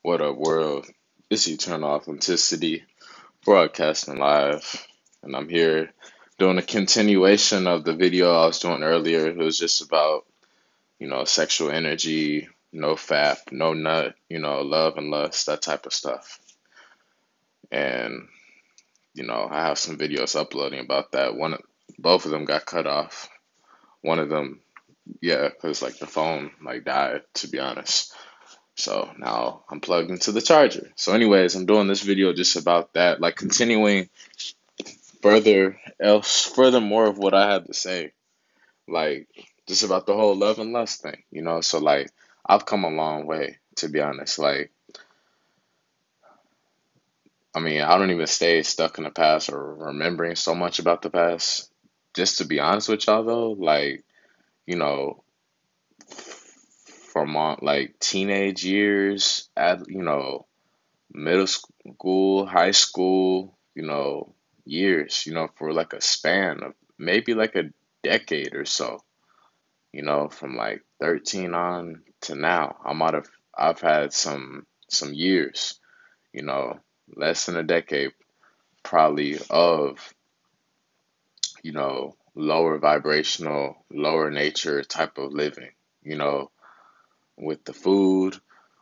What up, world? It's Eternal Authenticity, broadcasting live, and I'm here doing a continuation of the video I was doing earlier. It was just about, sexual energy, no fap, no nut, love and lust, that type of stuff. And, I have some videos uploading about that. Both of them got cut off. One of them, yeah, because like the phone like died, to be honest. So now I'm plugged into the charger. So, anyways, I'm doing this video just about that, like continuing furthermore of what I had to say, like just about the whole love and lust thing. So like I've come a long way, to be honest. Like, I mean, I don't even stay stuck in the past or remembering so much about the past. Just to be honest with y'all though, like, you know, from like teenage years at middle school, high school, years, for like a span of maybe like a decade or so, from like 13 on to now. I've had some years, you know, less than a decade probably of, lower vibrational, lower nature type of living, you know, with the food,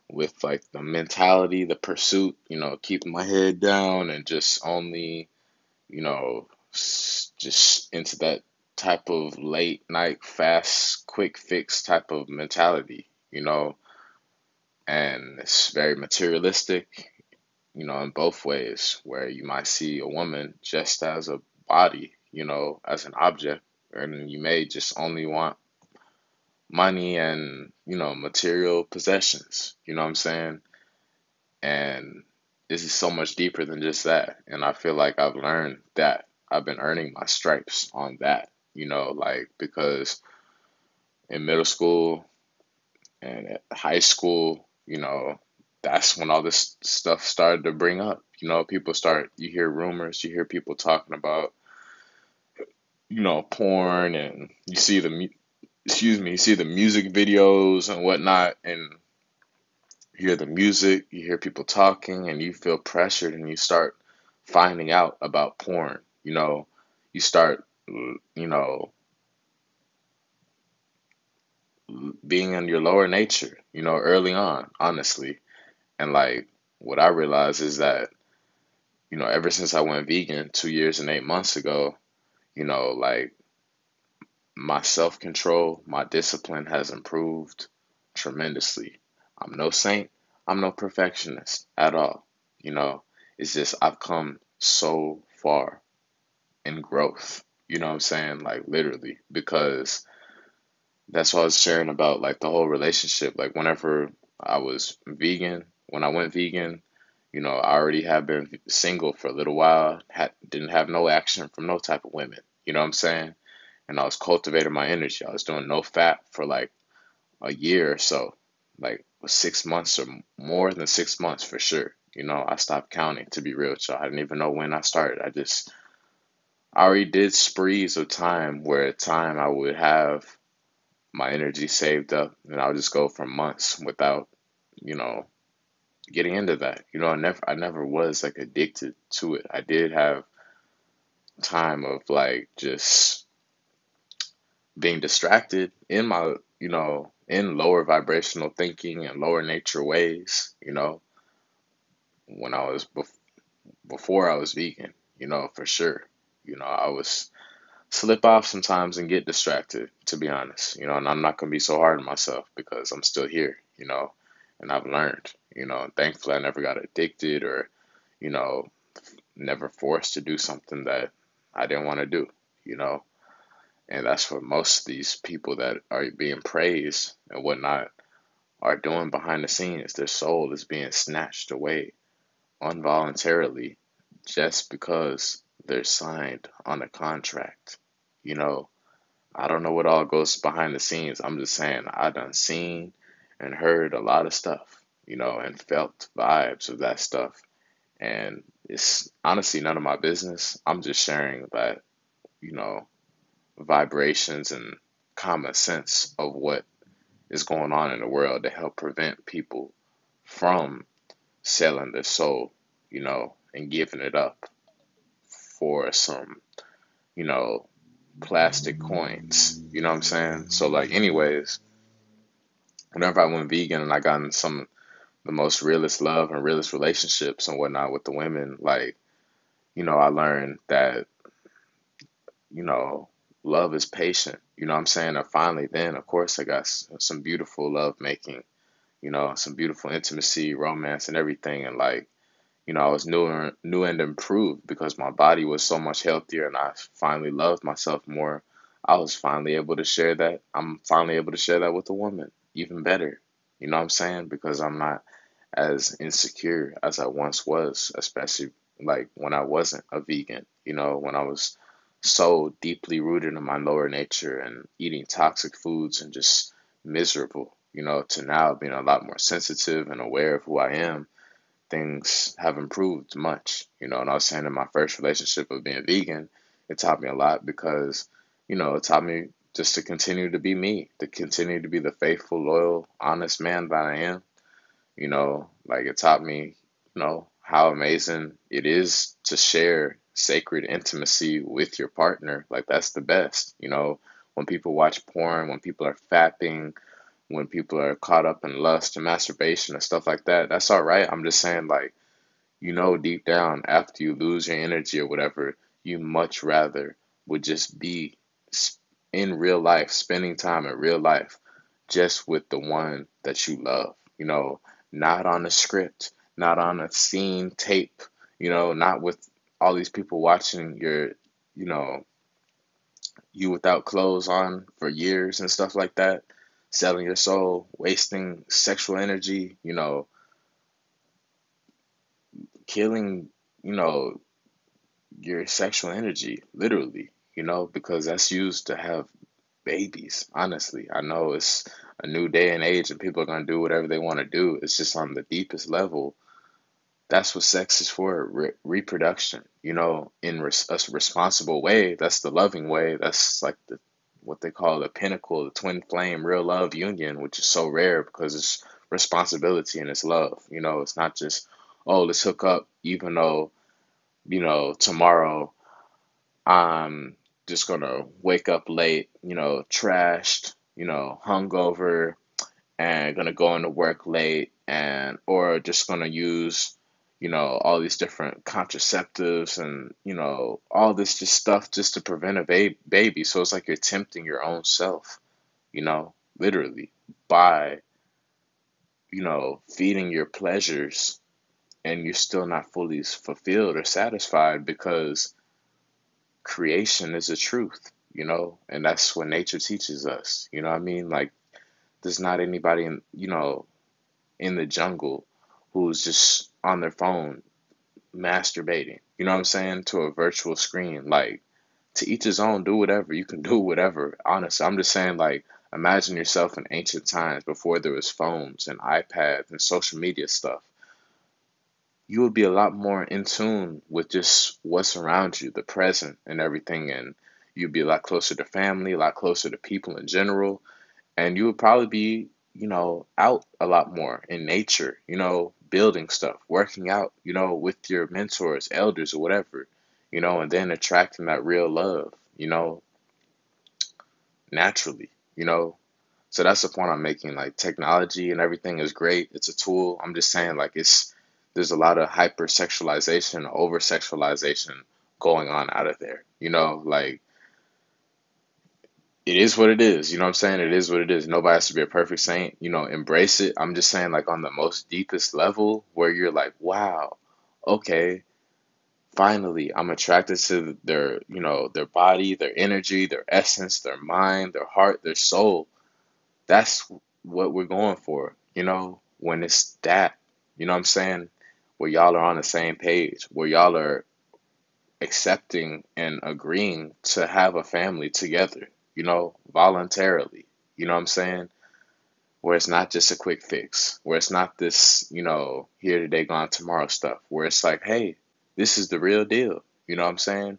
with like the mentality, the pursuit, keeping my head down and just only, just into that type of late night, fast, quick fix type of mentality. And it's very materialistic, in both ways, where you might see a woman just as a body, as an object, and you may just only want money and, material possessions, you know what I'm saying? And this is so much deeper than just that. And I feel like I've learned that. I've been earning my stripes on that, like because in middle school and at high school, that's when all this stuff started to bring up. You hear rumors, you hear people talking about, porn, and you see the music videos and whatnot, and you hear the music, you hear people talking, and you feel pressured, and you start finding out about porn. You start, being in your lower nature, early on, honestly. And like, what I realized is that, ever since I went vegan 2 years and 8 months ago, like my self control, my discipline has improved tremendously. I'm no saint, I'm no perfectionist at all. You know, it's just I've come so far in growth. You know what I'm saying? Like literally, because that's what I was sharing about like the whole relationship. Like whenever I was vegan, when I went vegan, I already had been single for a little while, didn't have no action from no type of women. You know what I'm saying? And I was cultivating my energy. I was doing no fat for like a year or so, like 6 months or more than 6 months for sure. I stopped counting, to be real with y'all. I didn't even know when I started. I already did sprees of time where at time I would have my energy saved up and I would just go for months without, you know, getting into that. I never was like addicted to it. I did have time of like just being distracted in my, in lower vibrational thinking and lower nature ways, when I was before I was vegan, for sure. I was slip off sometimes and get distracted, to be honest, and I'm not going to be so hard on myself because I'm still here, and I've learned, and thankfully I never got addicted or, you know, never forced to do something that I didn't want to do, you know. And that's what most of these people that are being praised and whatnot are doing behind the scenes. Their soul is being snatched away involuntarily just because they're signed on a contract. You know, I don't know what all goes behind the scenes. I'm just saying I done seen and heard a lot of stuff, and felt vibes of that stuff. And it's honestly none of my business. I'm just sharing that, you know, vibrations and common sense of what is going on in the world to help prevent people from, selling their soul, and giving it up for some, you know, plastic coins. You know what I'm saying? So like anyways, whenever I went vegan and I got in some of the most realest love and realest relationships and whatnot with the women, like, I learned that, you know, love is patient. You know what I'm saying? And finally then of course I got some beautiful love making, some beautiful intimacy, romance and everything. And like, I was new and improved because my body was so much healthier and I finally loved myself more. I was finally able to share that. I'm finally able to share that with a woman even better. You know what I'm saying? Because I'm not as insecure as I once was, especially like when I wasn't a vegan, when I was so deeply rooted in my lower nature and eating toxic foods and just miserable, to now being a lot more sensitive and aware of who I am. Things have improved much, and I was saying in my first relationship of being vegan, it taught me a lot because, it taught me just to continue to be me, to continue to be the faithful, loyal, honest man that I am. Like it taught me, how amazing it is to share sacred intimacy with your partner. Like that's the best, when people watch porn, when people are fapping, when people are caught up in lust and masturbation and stuff like that, that's all right. I'm just saying, like, deep down, after you lose your energy or whatever, you much rather would just be in real life, spending time in real life, just with the one that you love, not on a script, not on a scene tape, not with all these people watching you know, you without clothes on for years and stuff like that, selling your soul, wasting sexual energy, killing, you know, your sexual energy, literally, because that's used to have babies. Honestly, I know it's a new day and age and people are going to do whatever they want to do. It's just on the deepest level. That's what sex is for, reproduction, in a responsible way. That's the loving way. That's like what they call the pinnacle, the twin flame, real love union, which is so rare because it's responsibility and it's love. It's not just, oh, let's hook up, even though, tomorrow I'm just gonna wake up late, trashed, hungover, and gonna go into work late, and or just gonna use, all these different contraceptives and all this just stuff just to prevent a baby. So it's like you're tempting your own self, literally by feeding your pleasures, and you're still not fully fulfilled or satisfied because creation is a truth, and that's what nature teaches us. You know what I mean? Like, there's not anybody in the jungle who's just on their phone masturbating, you know what I'm saying, to a virtual screen. Like, to each his own, do whatever. You can do whatever. Honestly, I'm just saying, like, imagine yourself in ancient times before there was phones and iPads and social media stuff. You would be a lot more in tune with just what's around you, the present and everything, and you'd be a lot closer to family, a lot closer to people in general, and you would probably be, out a lot more in nature, building stuff, working out, with your mentors, elders, or whatever, and then attracting that real love, naturally, you know. So that's the point I'm making. Like, technology and everything is great. It's a tool. I'm just saying, like, there's a lot of hypersexualization, over sexualization going on out of there. Like, it is what it is. You know what I'm saying? It is what it is. Nobody has to be a perfect saint. Embrace it. I'm just saying, like, on the most deepest level where you're like, wow, okay, finally, I'm attracted to their body, their energy, their essence, their mind, their heart, their soul. That's what we're going for, when it's that, you know what I'm saying? Where y'all are on the same page, where y'all are accepting and agreeing to have a family together, voluntarily. You know what I'm saying? Where it's not just a quick fix, where it's not this, here today, gone tomorrow stuff, where it's like, hey, this is the real deal. You know what I'm saying?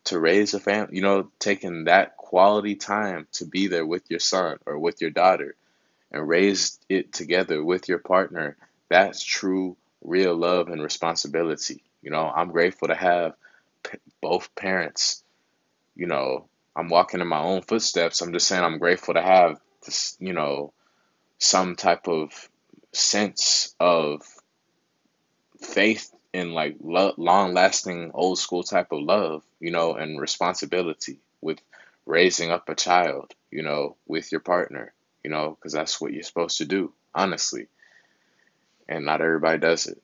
To raise a family, taking that quality time to be there with your son or with your daughter and raise it together with your partner, that's true real love and responsibility. I'm grateful to have both parents. You know, I'm walking in my own footsteps. I'm just saying I'm grateful to have this, some type of sense of faith in like long lasting old school type of love, and responsibility with raising up a child, with your partner, because that's what you're supposed to do, honestly. And not everybody does it.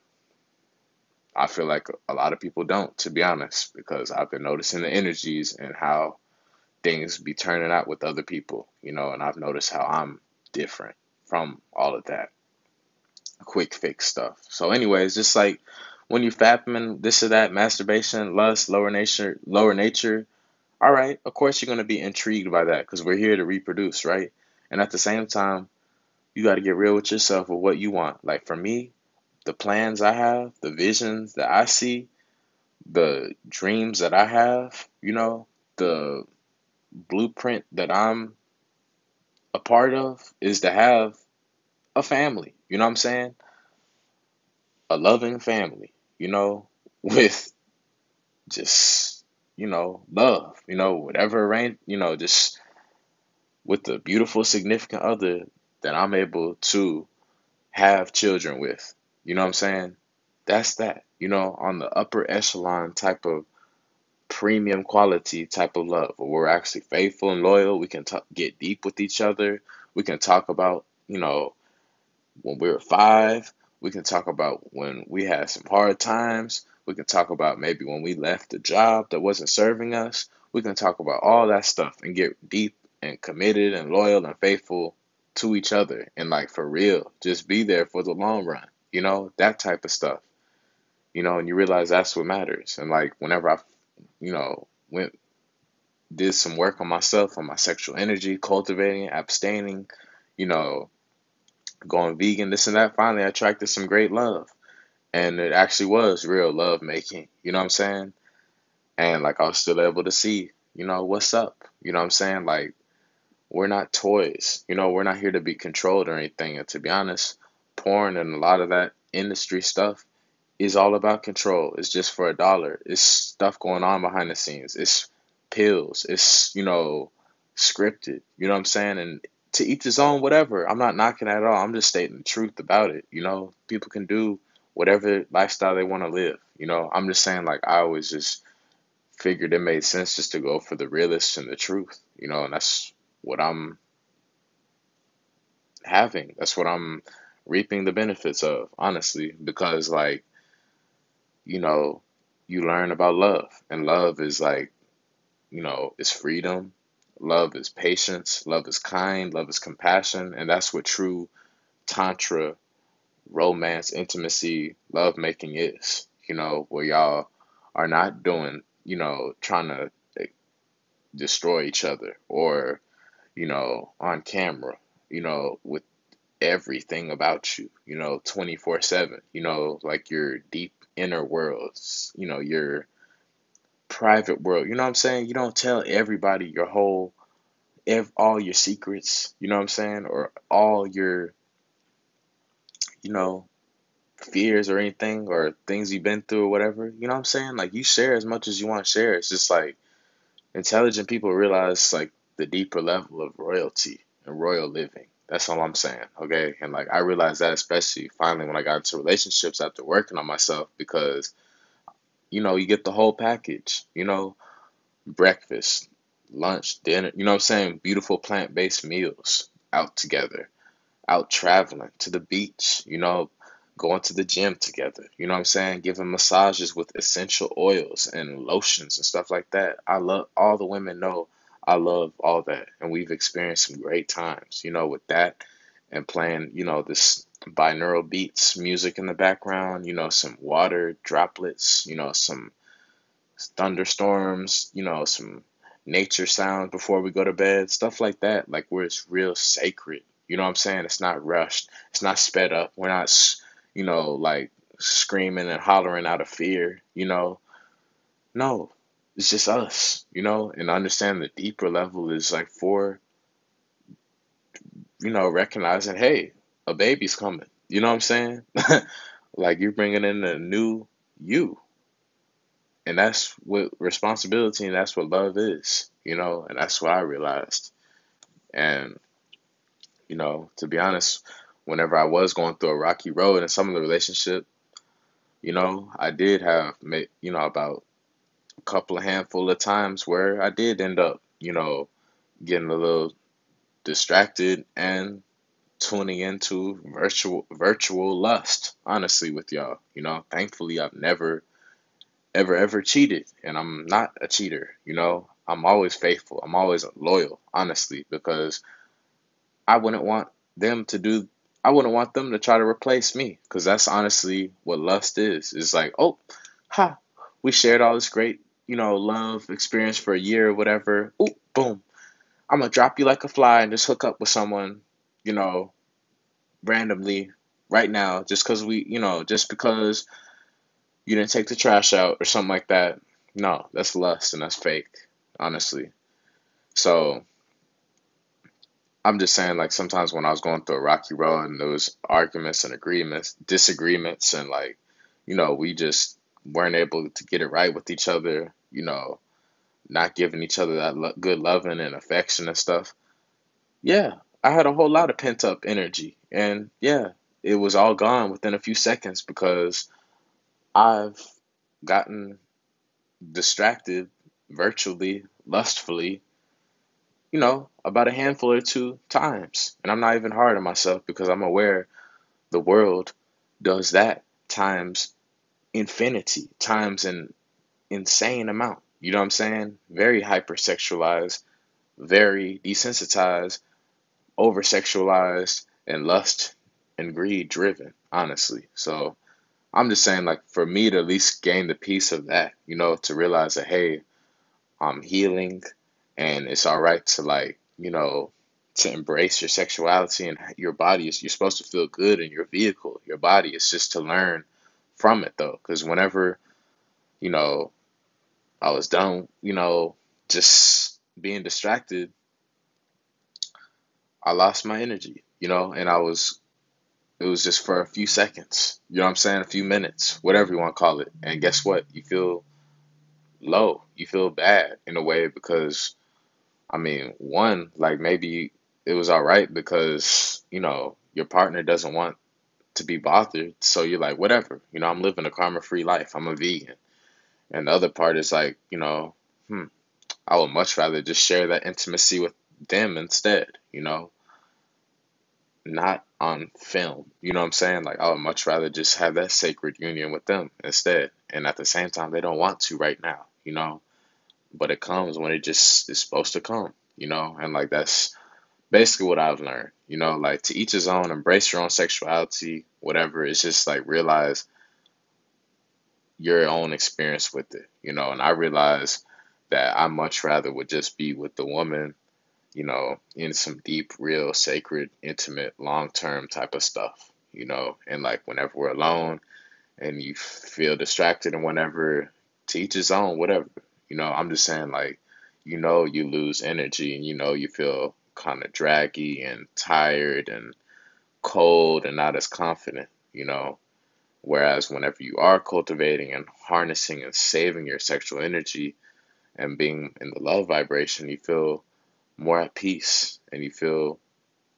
I feel like a lot of people don't, to be honest, because I've been noticing the energies and how things be turning out with other people, and I've noticed how I'm different from all of that quick fix stuff. So, anyways, just like when you fapping this or that, masturbation, lust, lower nature. All right, of course you're gonna be intrigued by that because we're here to reproduce, right? And at the same time, you got to get real with yourself of what you want. Like for me, the plans I have, the visions that I see, the dreams that I have, the blueprint that I'm a part of is to have a family. You know what I'm saying? A loving family, with just, love, whatever range, just with a beautiful significant other that I'm able to have children with. You know what I'm saying? That's that, on the upper echelon type of premium quality type of love where we're actually faithful and loyal. We can get deep with each other. We can talk about, when we were 5. We can talk about when we had some hard times. We can talk about maybe when we left a job that wasn't serving us. We can talk about all that stuff and get deep and committed and loyal and faithful to each other. And like for real, just be there for the long run, that type of stuff, and you realize that's what matters. And like whenever I, went, did some work on myself, on my sexual energy, cultivating, abstaining, you know, going vegan, this and that, finally I attracted some great love. And it actually was real love making, you know what I'm saying? And like I was still able to see, what's up. You know what I'm saying? Like we're not toys, we're not here to be controlled or anything. And to be honest, porn and a lot of that industry stuff is all about control. It's just for $1. It's stuff going on behind the scenes. It's pills. It's, scripted. You know what I'm saying? And to each his own, whatever. I'm not knocking at all. I'm just stating the truth about it. People can do whatever lifestyle they want to live. I'm just saying, like, I always just figured it made sense just to go for the realest and the truth, and that's what I'm having. That's what I'm reaping the benefits of, honestly, because, like, you know, you learn about love. And love is like, is freedom. Love is patience. Love is kind. Love is compassion. And that's what true Tantra, romance, intimacy, love making is, where y'all are not doing, trying to destroy each other or, on camera, with everything about you, 24/7, like your deep inner worlds, your private world. You know what I'm saying? You don't tell everybody your whole, all your secrets, you know what I'm saying? Or all your, you know, fears or anything or things you've been through or whatever. You know what I'm saying? Like you share as much as you want to share. It's just like intelligent people realize like the deeper level of royalty and royal living. That's all I'm saying. Okay. And like I realized that especially finally when I got into relationships after working on myself because, you get the whole package, breakfast, lunch, dinner, you know what I'm saying? Beautiful plant based meals out together, out traveling to the beach, going to the gym together, you know what I'm saying? Giving massages with essential oils and lotions and stuff like that. I love all the women know I love all that. And we've experienced some great times, with that and playing, this binaural beats music in the background, some water droplets, some thunderstorms, some nature sounds before we go to bed, stuff like that, like where it's real sacred. You know what I'm saying? It's not rushed. It's not sped up. We're not, like screaming and hollering out of fear, No, it's just us, and understand the deeper level is like for, recognizing, hey, a baby's coming. You know what I'm saying? Like you're bringing in a new you. And that's what responsibility and that's what love is, and that's what I realized. And, to be honest, whenever I was going through a rocky road in some of the relationship, I did have, about a couple of handful of times where I did end up, getting a little distracted and tuning into virtual lust, honestly, with y'all. Thankfully I've never ever cheated, and I'm not a cheater. I'm always faithful. I'm always loyal, honestly, because I wouldn't want them to do. I wouldn't want them to try to replace me, because that's honestly what lust is. It's like, oh, ha, we shared all this great, love experience for a year or whatever. Ooh, boom, I'm gonna drop you like a fly and just hook up with someone, you know, randomly right now, just because you didn't take the trash out or something like that. No, that's lust and that's fake, honestly. So I'm just saying, like, sometimes when I was going through a rocky road and there was arguments and disagreements, and like, we just weren't able to get it right with each other, not giving each other that good loving and affection and stuff. Yeah, I had a whole lot of pent up energy, and yeah, it was all gone within a few seconds because I've gotten distracted virtually, lustfully, about a handful or two times. And I'm not even hard on myself because I'm aware the world does that times infinity, times an insane amount. You know what I'm saying? Very hypersexualized, very desensitized, over sexualized, and lust and greed driven, honestly. So I'm just saying, like, for me to at least gain the peace of that, to realize that, hey, I'm healing, and it's all right to, like, to embrace your sexuality and your body is you're supposed to feel good in your vehicle, your body. Is just to learn from it though, because whenever you know I was done, just being distracted, I lost my energy, and it was just for a few seconds, you know what I'm saying, a few minutes, whatever you want to call it, and guess what? You feel low, you feel bad in a way because I mean, one, like maybe it was all right because, your partner doesn't want to be bothered. So you're like, whatever, I'm living a karma free life. I'm a vegan. And the other part is like, hmm, I would much rather just share that intimacy with them instead, not on film. You know what I'm saying? Like, I would much rather just have that sacred union with them instead. And at the same time, they don't want to right now, but it comes when it just is supposed to come, and like that's basically what I've learned, like to each his own, embrace your own sexuality, whatever. It's just like realize your own experience with it, and I realize that I much rather would just be with the woman, in some deep, real, sacred, intimate, long term type of stuff, and like whenever we're alone and you feel distracted and whenever, to each his own, whatever. I'm just saying, like, you lose energy and you feel kind of draggy and tired and cold and not as confident, whereas whenever you are cultivating and harnessing and saving your sexual energy and being in the love vibration, you feel more at peace and you feel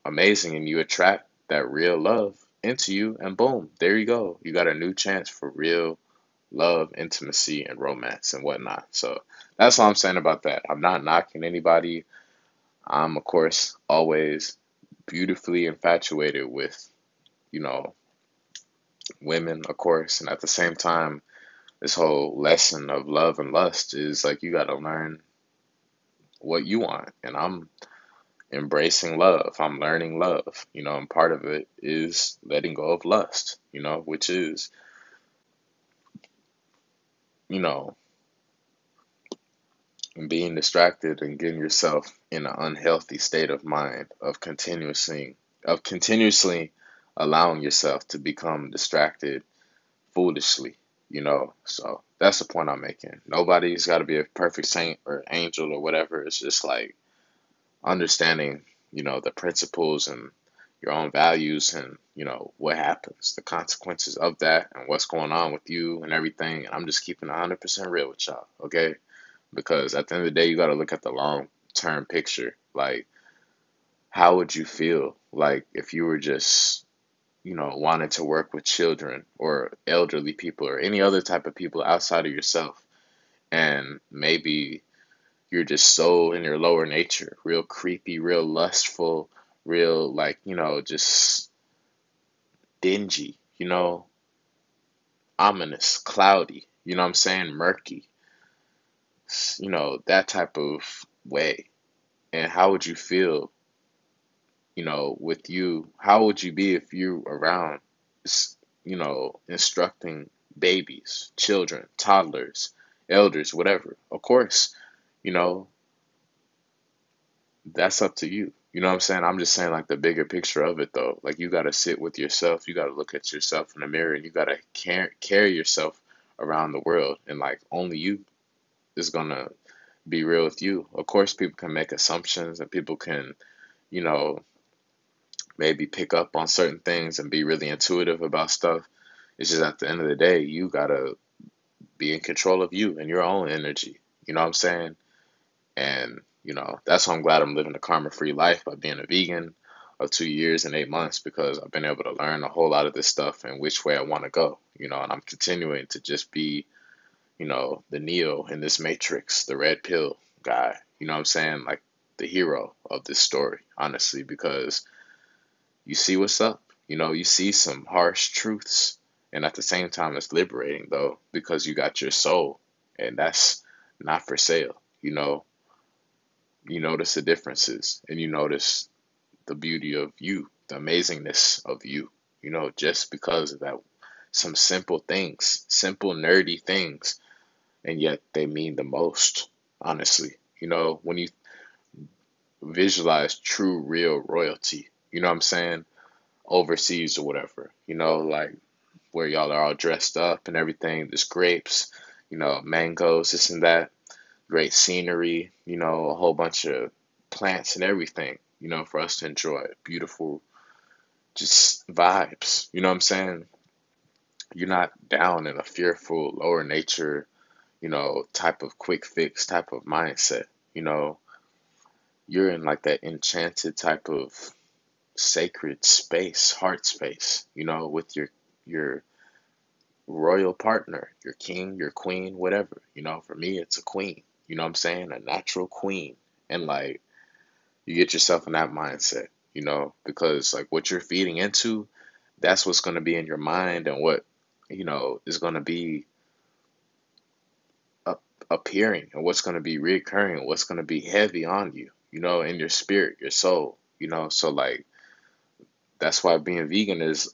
amazing and you attract that real love into you, and boom, there you go, you got a new chance for real love, intimacy, and romance and whatnot. So that's all I'm saying about that. I'm not knocking anybody. I'm, of course, always beautifully infatuated with, you know, women, of course. And at the same time, this whole lesson of love and lust is like you got to learn what you want. And I'm embracing love. I'm learning love, and part of it is letting go of lust, which is, you know, being distracted and getting yourself in an unhealthy state of mind of continuously allowing yourself to become distracted foolishly, so that's the point I'm making. Nobody's got to be a perfect saint or angel or whatever. It's just like understanding, the principles and your own values and, what happens, the consequences of that and what's going on with you and everything. And I'm just keeping 100% real with y'all, okay? Because at the end of the day, you got to look at the long term picture. Like, how would you feel like if you were just, wanting to work with children or elderly people or any other type of people outside of yourself? And maybe you're just so in your lower nature, real creepy, real lustful, real, like, just dingy, ominous, cloudy, you know what I'm saying? Murky, that type of way. And how would you feel, with you? How would you be if you around, instructing babies, children, toddlers, elders, whatever? Of course, you know, that's up to you. You know what I'm saying? I'm just saying like the bigger picture of it though. Like you gotta sit with yourself. You gotta look at yourself in the mirror and you gotta carry yourself around the world. And like only you is gonna be real with you. Of course, people can make assumptions and people can, you know, maybe pick up on certain things and be really intuitive about stuff. It's just at the end of the day, you gotta be in control of you and your own energy. You know what I'm saying? And, that's why I'm glad I'm living a karma free life by being a vegan of 2 years and 8 months because I've been able to learn a whole lot of this stuff and which way I want to go, and I'm continuing to just be, the Neo in this matrix, the red pill guy, you know what I'm saying? Like the hero of this story, honestly, because you see what's up, you see some harsh truths. And at the same time, it's liberating though, because you got your soul and that's not for sale, you notice the differences and you notice the beauty of you, the amazingness of you, just because of that. Some simple things, simple nerdy things, and yet they mean the most, honestly. When you visualize true, real royalty, you know what I'm saying? Overseas or whatever, like where y'all are all dressed up and everything, there's grapes, mangoes, this and that, great scenery, a whole bunch of plants and everything, for us to enjoy. Beautiful, just vibes. You know what I'm saying? You're not down in a fearful, lower nature, type of quick fix type of mindset. You know, you're in like that enchanted type of sacred space, heart space, with your royal partner, your king, your queen, whatever. For me, it's a queen. You know what I'm saying? A natural queen. And like, you get yourself in that mindset, because like what you're feeding into, that's what's going to be in your mind and what, is going to be up, appearing and what's going to be reoccurring and what's going to be heavy on you, in your spirit, your soul, So like, that's why being vegan is,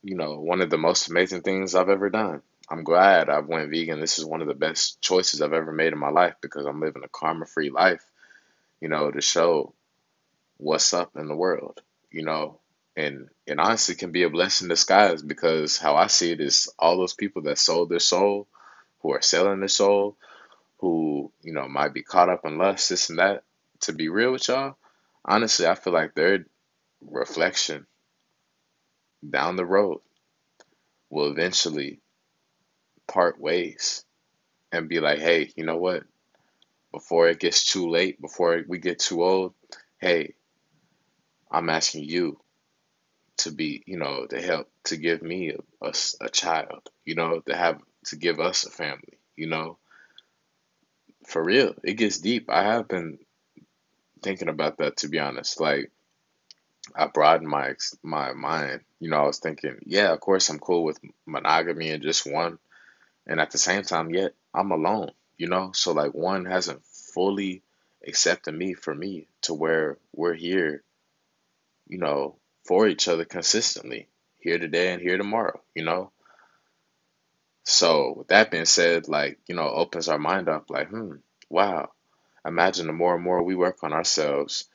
one of the most amazing things I've ever done. I'm glad I went vegan. This is one of the best choices I've ever made in my life because I'm living a karma free life, to show what's up in the world, you know, and honestly can be a blessing in disguise because how I see it is all those people that sold their soul, who are selling their soul, who, might be caught up in lust, this and that. To be real with y'all, honestly, I feel like their reflection down the road will eventually part ways and be like, hey, you know what? Before it gets too late, before we get too old, hey, I'm asking you to be, to help to give me a child, to give us a family, for real. It gets deep. I have been thinking about that to be honest. Like I broadened my mind. I was thinking, yeah, of course I'm cool with monogamy and just one, and at the same time, yet I'm alone. So like one hasn't fully accepted me for me to where we're here, you know, for each other consistently, here today and here tomorrow. So with that being said, like, opens our mind up like, wow. Imagine the more and more we work on ourselves,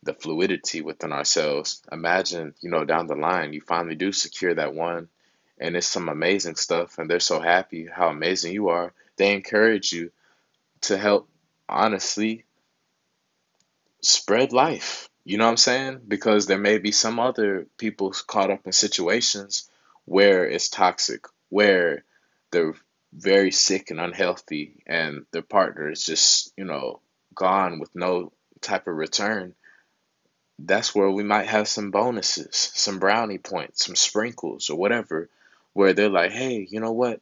the fluidity within ourselves. Imagine, down the line, you finally do secure that one and it's some amazing stuff and they're so happy how amazing you are. They encourage you to help honestly spread life. You know what I'm saying? Because there may be some other people caught up in situations where it's toxic, where they're very sick and unhealthy, and their partner is just, gone with no type of return. That's where we might have some bonuses, some brownie points, some sprinkles, or whatever, where they're like, hey, you know what?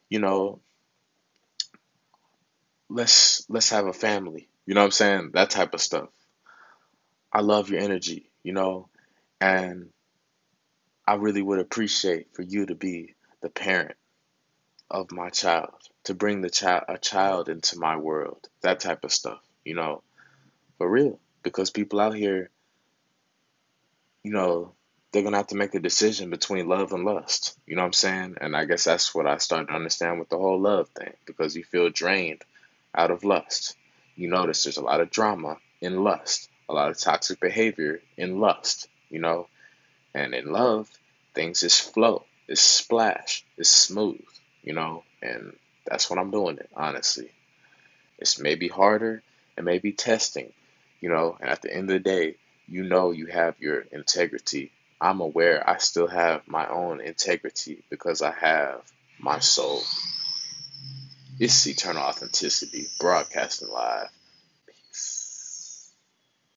You know, let's have a family. You know what I'm saying? That type of stuff. I love your energy, and I really would appreciate for you to be the parent of my child, to bring the child a child into my world. That type of stuff, for real. Because people out here, you know, they're gonna have to make a decision between love and lust. You know what I'm saying? And I guess that's what I started to understand with the whole love thing, because you feel drained out of lust. You notice there's a lot of drama in lust, a lot of toxic behavior in lust, and in love, things just flow. It's splash. It's smooth, and that's what I'm doing it, honestly. It's maybe harder and maybe testing, and at the end of the day, you have your integrity. I'm aware I still have my own integrity because I have my soul. It's eternal authenticity, broadcasting live.